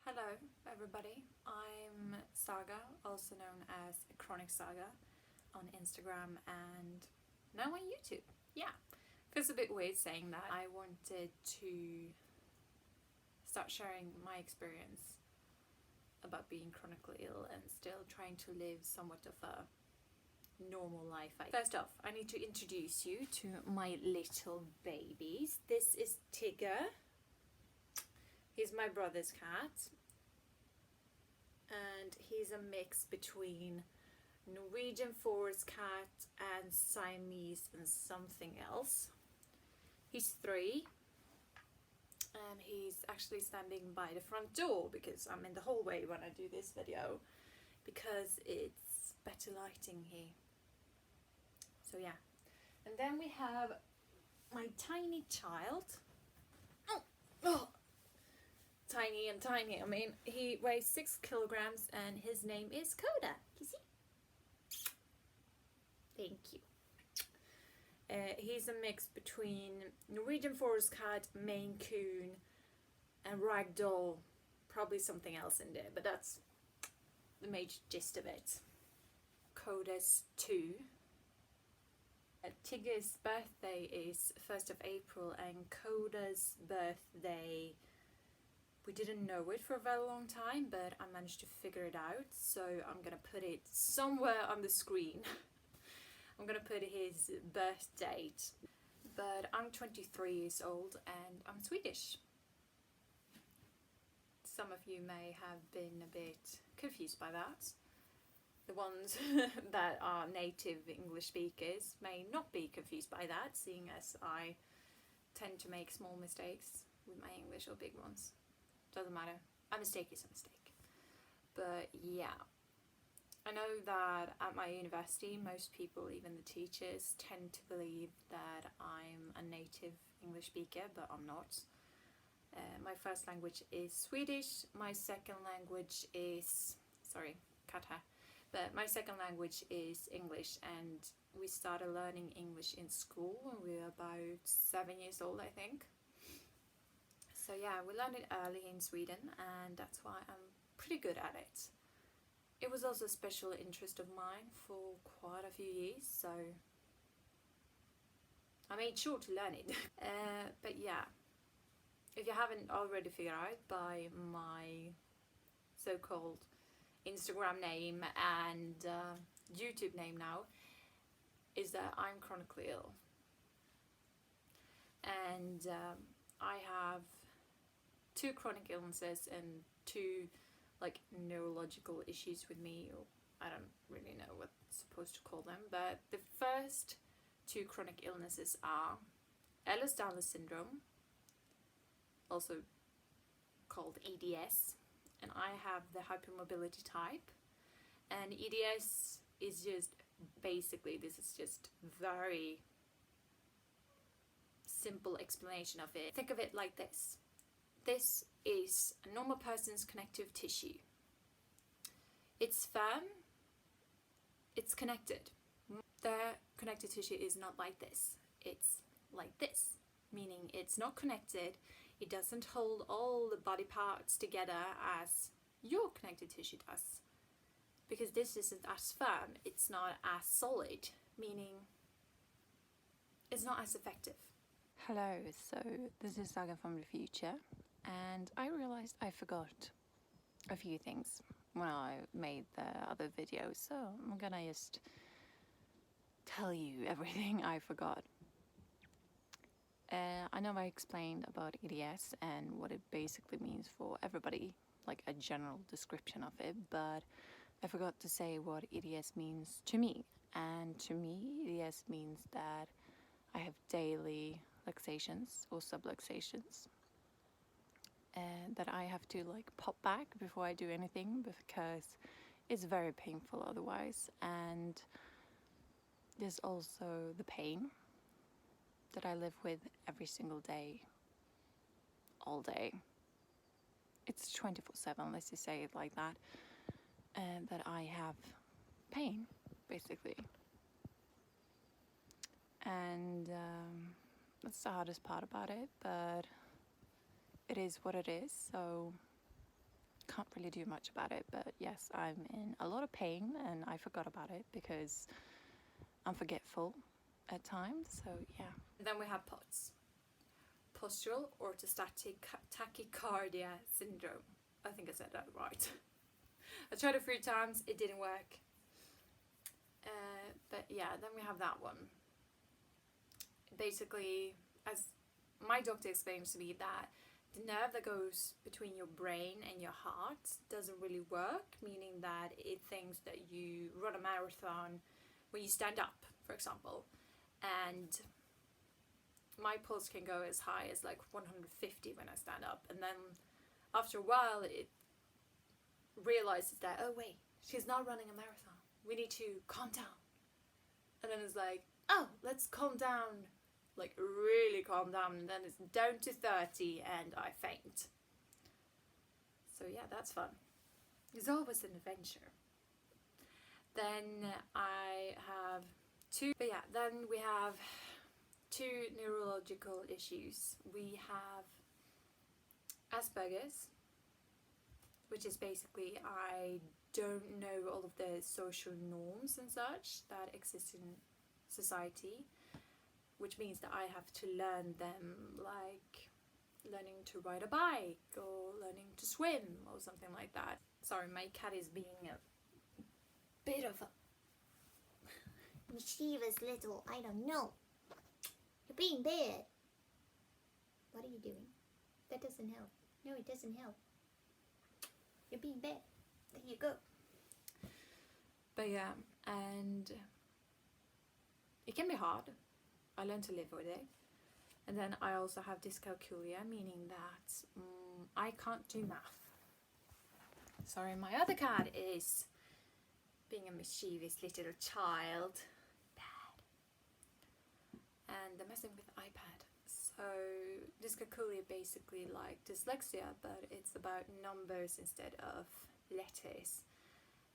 Hello everybody, I'm Saga, also known as Chronic Saga on Instagram and now on YouTube. Yeah, feels a bit weird saying that. I wanted to start sharing my experience about being chronically ill and still trying to live somewhat of a normal life. First off, I need to introduce you to my little babies. This is Tigger. He's my brother's cat, and he's a mix between Norwegian forest cat and Siamese and something else. He's 3 and he's actually standing by the front door because I'm in the hallway when I do this video because it's better lighting here. So yeah, and then we have my tiny child. Oh, tiny and tiny. I mean, he weighs 6 kilograms and his name is Coda. You see? Thank you. He's a mix between Norwegian forest cat, Maine Coon, and ragdoll. Probably something else in there, but that's the major gist of it. Coda's 2. Tigger's birthday is 1st of April and Coda's birthday, we didn't know it for a very long time, but I managed to figure it out, so I'm gonna put it somewhere on the screen. I'm gonna put his birth date. But I'm 23 years old and I'm Swedish. Some of you may have been a bit confused by that. The ones that are native English speakers may not be confused by that, seeing as I tend to make small mistakes with my English, or big ones. Doesn't matter. A mistake is a mistake. But yeah, I know that at my university, most people, even the teachers, tend to believe that I'm a native English speaker, but I'm not. My first language is Swedish. My second language is, but my second language is English, and we started learning English in school when we were about 7 years old, I think. So yeah, we learned it early in Sweden, and that's why I'm pretty good at it. It was also a special interest of mine for quite a few years, so I made sure to learn it. But yeah, if you haven't already figured out by my so-called Instagram name and YouTube name now, is that I'm chronically ill. And I have 2 chronic illnesses and 2 like neurological issues with me, or I don't really know what I'm supposed to call them, but the first 2 chronic illnesses are Ehlers-Danlos syndrome, also called EDS, and I have the hypermobility type. And EDS is just basically, this is just very simple explanation of it. Think of it like this. This is a normal person's connective tissue. It's firm, it's connected. Their connective tissue is not like this, it's like this, meaning it's not connected, it doesn't hold all the body parts together as your connective tissue does. Because this isn't as firm, it's not as solid, meaning it's not as effective. Hello, so this is Saga from the future, and I realized I forgot a few things when I made the other video, so I'm gonna just tell you everything I forgot. I know I explained about EDS and what it basically means for everybody, like a general description of it, but I forgot to say what EDS means to me. And to me, EDS means that I have daily luxations or subluxations, and that I have to like pop back before I do anything because it's very painful otherwise. And there's also the pain that I live with every single day, all day. It's 24/7, let's just say it like that, and that I have pain, basically. And that's the hardest part about it, but it is what it is. So can't really do much about it, but yes, I'm in a lot of pain and I forgot about it because I'm forgetful at times, so yeah. Then we have POTS, postural orthostatic tachycardia syndrome. I think I said that right. I tried it 3 times, it didn't work. But yeah, then we have that one. Basically, as my doctor explains to me, that the nerve that goes between your brain and your heart doesn't really work, meaning that it thinks that you run a marathon when you stand up, for example. And my pulse can go as high as like 150 when I stand up, and then after a while it realizes that, oh wait, she's not running a marathon, we need to calm down. And then it's like, oh, let's calm down, like really calm down, and then it's down to 30 and I faint. So yeah, that's fun. It's always an adventure. Then I have then we have 2 neurological issues. We have Asperger's, which is basically I don't know all of the social norms and such that exist in society, which means that I have to learn them, like learning to ride a bike or learning to swim or something like that. Sorry, my cat is being a bit of a mischievous little, I don't know. You're being bad. What are you doing? That doesn't help. No, it doesn't help. You're being bad. There you go. But yeah, and it can be hard. I learned to live with it. And then I also have dyscalculia, meaning that I can't do math. Sorry, my other cat is being a mischievous little child. Bad. And they're messing with the iPad. So dyscalculia basically like dyslexia, but it's about numbers instead of letters.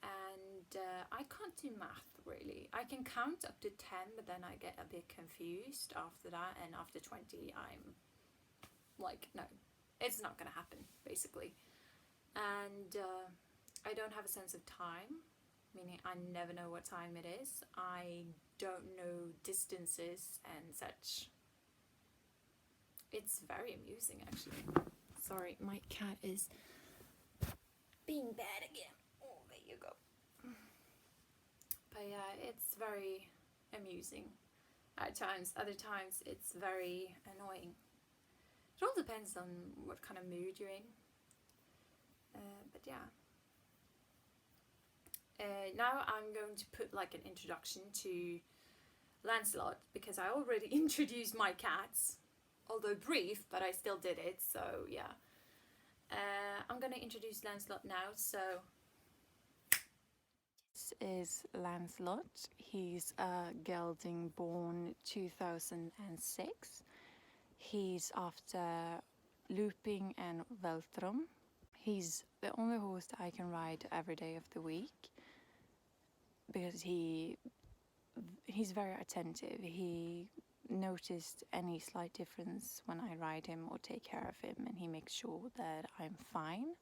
And I can't do math really. I can count up to 10, but then I get a bit confused after that, and after 20 I'm like, no, it's not gonna happen basically. And I don't have a sense of time, meaning I never know what time it is. I don't know distances and such. It's very amusing actually. Sorry, my cat is being bad again. Oh, there you go. But yeah, it's very amusing at times. Other times it's very annoying. It all depends on what kind of mood you're in. But yeah. Now I'm going to put like an introduction to Lancelot, because I already introduced my cats, although brief, but I still did it, so yeah. I'm going to introduce Lancelot now, so... This is Lancelot. He's a gelding born 2006. He's after Looping and Veltrum. He's the only horse that I can ride every day of the week, because he's very attentive. He noticed any slight difference when I ride him or take care of him, and he makes sure that I'm fine.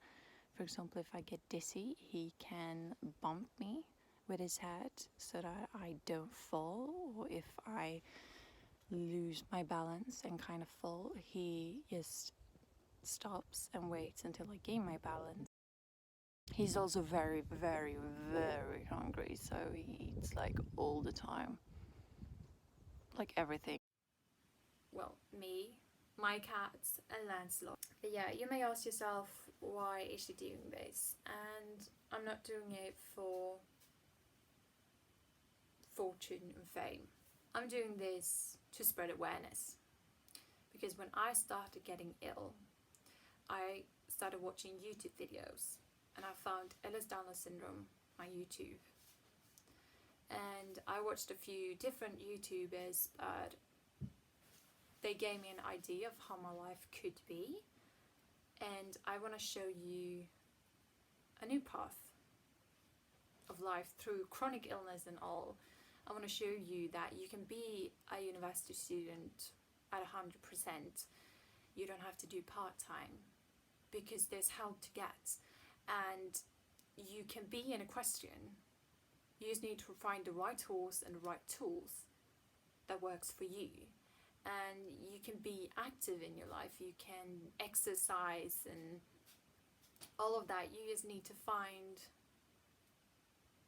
For example, if I get dizzy, he can bump me with his head so that I don't fall, or if I lose my balance and kind of fall, he just stops and waits until I gain my balance. He's also very, very, very hungry, so he eats like all the time, like everything. Well, me, my cats, and Lancelot. But yeah, you may ask yourself, why is she doing this? And I'm not doing it for fortune and fame. I'm doing this to spread awareness. Because when I started getting ill, I started watching YouTube videos, and I found Ehlers-Danlos syndrome on YouTube. And I watched a few different YouTubers, but they gave me an idea of how my life could be. And I want to show you a new path of life through chronic illness and all. I want to show you that you can be a university student at 100%. You don't have to do part-time, because there's help to get. and you can be in equestrian. You just need to find the right horse and the right tools that works for you. And you can be active in your life, you can exercise and all of that. You just need to find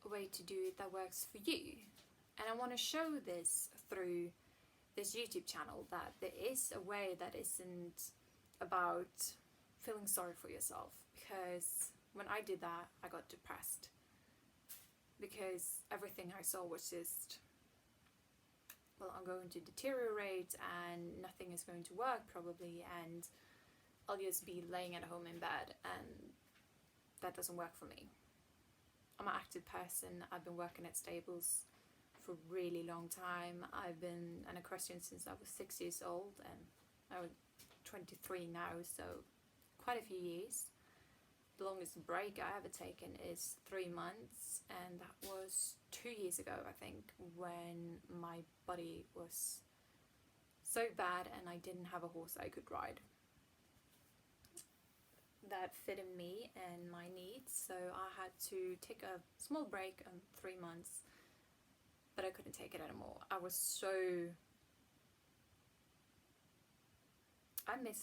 a way to do it that works for you. And I want to show this through this YouTube channel, that there is a way that isn't about feeling sorry for yourself. Because when I did that, I got depressed. Because everything I saw was just, well, I'm going to deteriorate and nothing is going to work probably, and I'll just be laying at home in bed, and that doesn't work for me. I'm an active person. I've been working at stables for a really long time. I've been an equestrian since I was 6 years old, and I'm 23 now, so quite a few years. The longest break I ever taken is 3 months, and that was 2 years ago, I think, when my body was so bad and I didn't have a horse I could ride that fitted me and my needs. So I had to take a small break on 3 months, but I couldn't take it anymore. I missed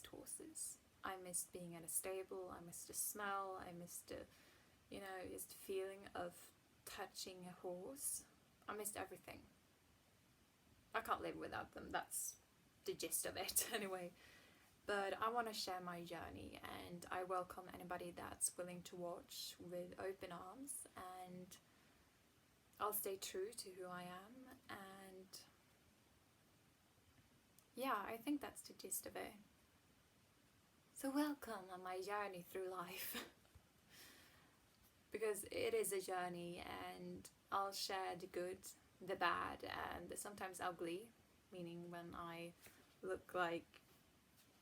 horses. I missed being at a stable, I missed the smell, I missed the, just the feeling of touching a horse. I missed everything. I can't live without them, that's the gist of it anyway. But I want to share my journey, and I welcome anybody that's willing to watch with open arms, and I'll stay true to who I am, and yeah, I think that's the gist of it. So welcome on my journey through life. Because it is a journey, and I'll share the good, the bad, and the sometimes ugly, meaning when I look like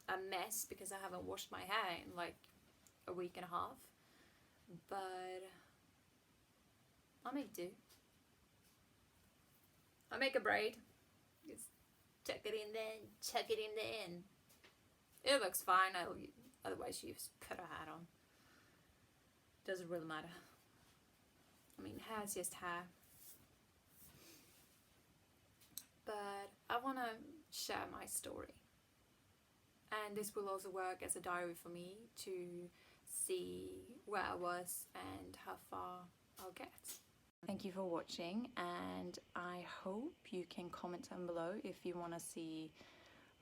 a mess because I haven't washed my hair in like a week and a half. But I'll make do. I'll make a braid. Just tuck it in there, chuck it in there, and it looks fine. Otherwise you just put a hat on. Doesn't really matter. I mean, hair's just hair. But I want to share my story. And this will also work as a diary for me to see where I was and how far I'll get. Thank you for watching, and I hope you can comment down below if you want to see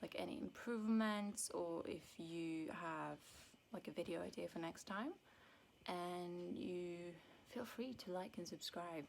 like any improvements, or if you have like a video idea for next time. And you feel free to like and subscribe.